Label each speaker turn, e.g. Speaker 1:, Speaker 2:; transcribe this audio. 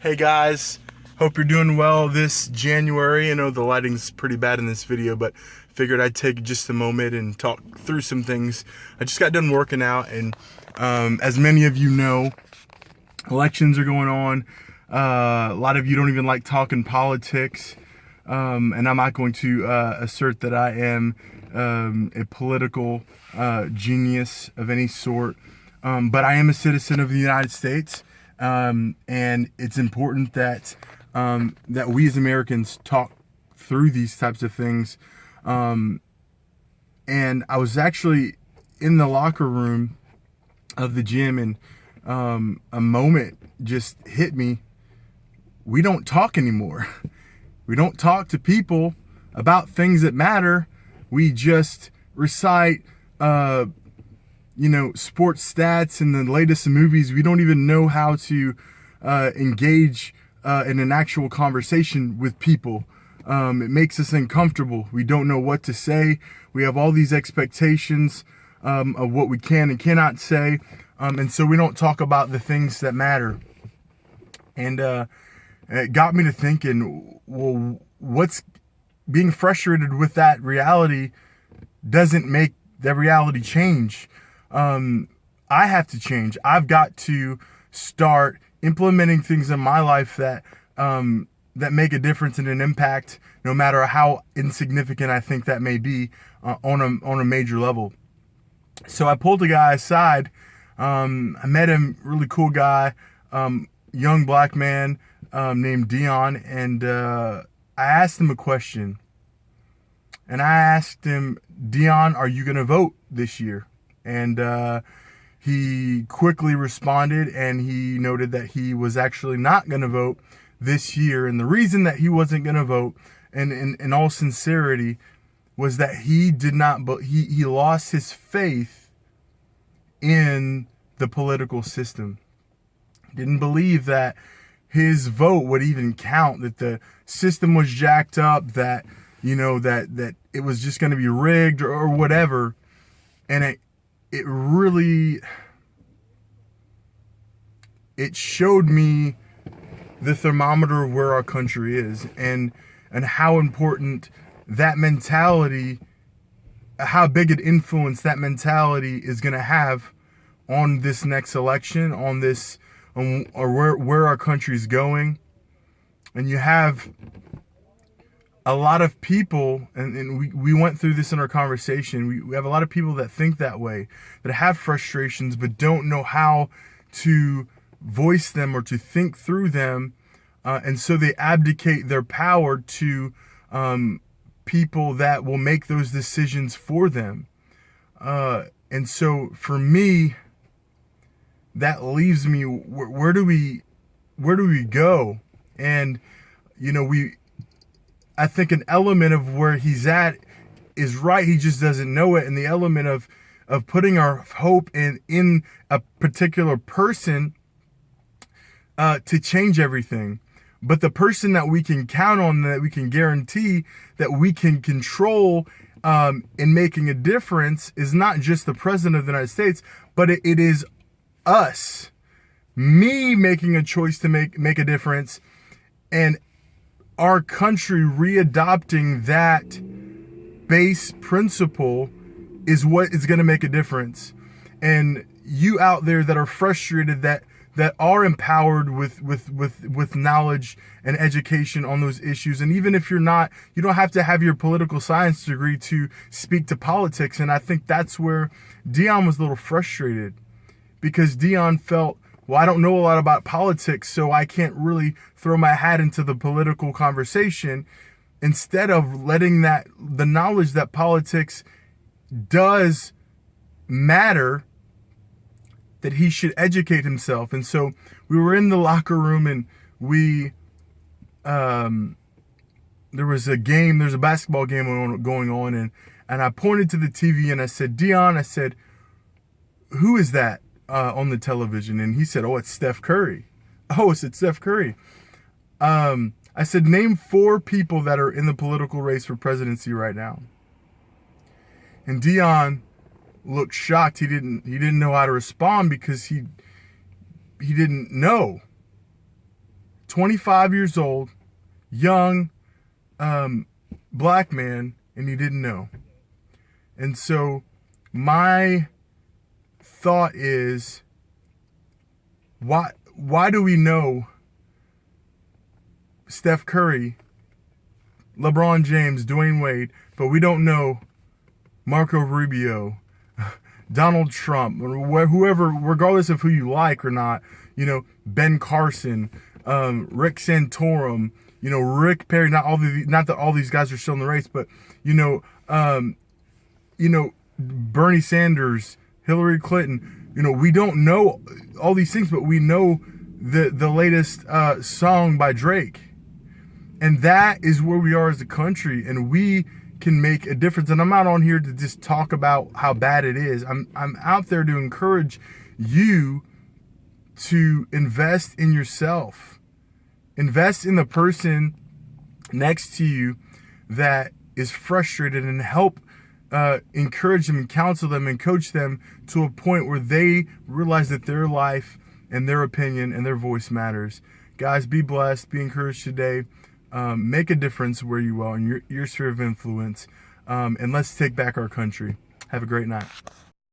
Speaker 1: Hey guys, hope you're doing well this January. I know the lighting's pretty bad in this video, but figured I'd take just a moment and talk through some things. I just got done working out, and as many of you know, elections are going on. A lot of you don't even like talking politics, and I'm not going to assert that I am a political genius of any sort, but I am a citizen of the United States. And it's important that that we as Americans talk through these types of things. And I was actually in the locker room of the gym, and a moment just hit me. We don't talk anymore. We don't talk to people about things that matter. We just recite sports stats and the latest movies. We don't even know how to engage in an actual conversation with people. It makes us uncomfortable. We don't know what to say. We have all these expectations of what we can and cannot say. And so we don't talk about the things that matter. And it got me to thinking, well, what's being frustrated with that reality doesn't make the reality change. I have to change. I've got to start implementing things in my life that make a difference and an impact, no matter how insignificant I think that may be, on a major level. So I pulled a guy aside. I met him, really cool guy, young black man named Dion, and I asked him a question. And I asked him, Dion, are you going to vote this year? And he quickly responded, and he noted that he was actually not going to vote this year. And the reason that he wasn't going to vote, and in all sincerity, was that he did not, but he lost his faith in the political system. He didn't believe that his vote would even count, that the system was jacked up, that, that it was just going to be rigged or whatever. And it really, it showed me the thermometer of where our country is, and how important that mentality, how big an influence that mentality is going to have on this next election, or where our country's going. And you have a lot of people, and we went through this in our conversation, we have a lot of people that think that way, that have frustrations, but don't know how to voice them or to think through them. And so they abdicate their power to people that will make those decisions for them. And so for me, that leaves me, where do we go? And, I think an element of where he's at is right. He just doesn't know it. And the element of putting our hope in a particular person to change everything. But the person that we can count on, that we can guarantee, that we can control in making a difference, is not just the president of the United States, but it is us. Me making a choice to make a difference, and our country readopting that base principle is what is going to make a difference. And you out there that are frustrated, that are empowered with knowledge and education on those issues. And even if you're not, you don't have to have your political science degree to speak to politics. And I think that's where Dion was a little frustrated, because Dion felt, well, I don't know a lot about politics, so I can't really throw my hat into the political conversation, instead of letting the knowledge that politics does matter, that he should educate himself. And so we were in the locker room, and there's a basketball game going on, and I pointed to the TV and I said, Dion, I said, who is that on the television? And he said, oh, it's Steph Curry. Oh, it's Steph Curry. I said, name 4 people that are in the political race for presidency right now. And Dion looked shocked. He didn't know how to respond, because he didn't know. 25 years old, young, black man, and he didn't know. And so my thought is, why do we know Steph Curry, LeBron James, Dwayne Wade, but we don't know Marco Rubio, Donald Trump, or whoever, regardless of who you like or not, Ben Carson, Rick Santorum, Rick Perry, not that all these guys are still in the race, but, Bernie Sanders, Hillary Clinton, we don't know all these things, but we know the latest song by Drake. And that is where we are as a country, and we can make a difference. And I'm not on here to just talk about how bad it is. I'm out there to encourage you to invest in yourself. Invest in the person next to you that is frustrated, and help encourage them and counsel them and coach them to a point where they realize that their life and their opinion and their voice matters. Guys, be blessed, be encouraged today. Make a difference where you are in your sphere of influence, and let's take back our country. Have a great night.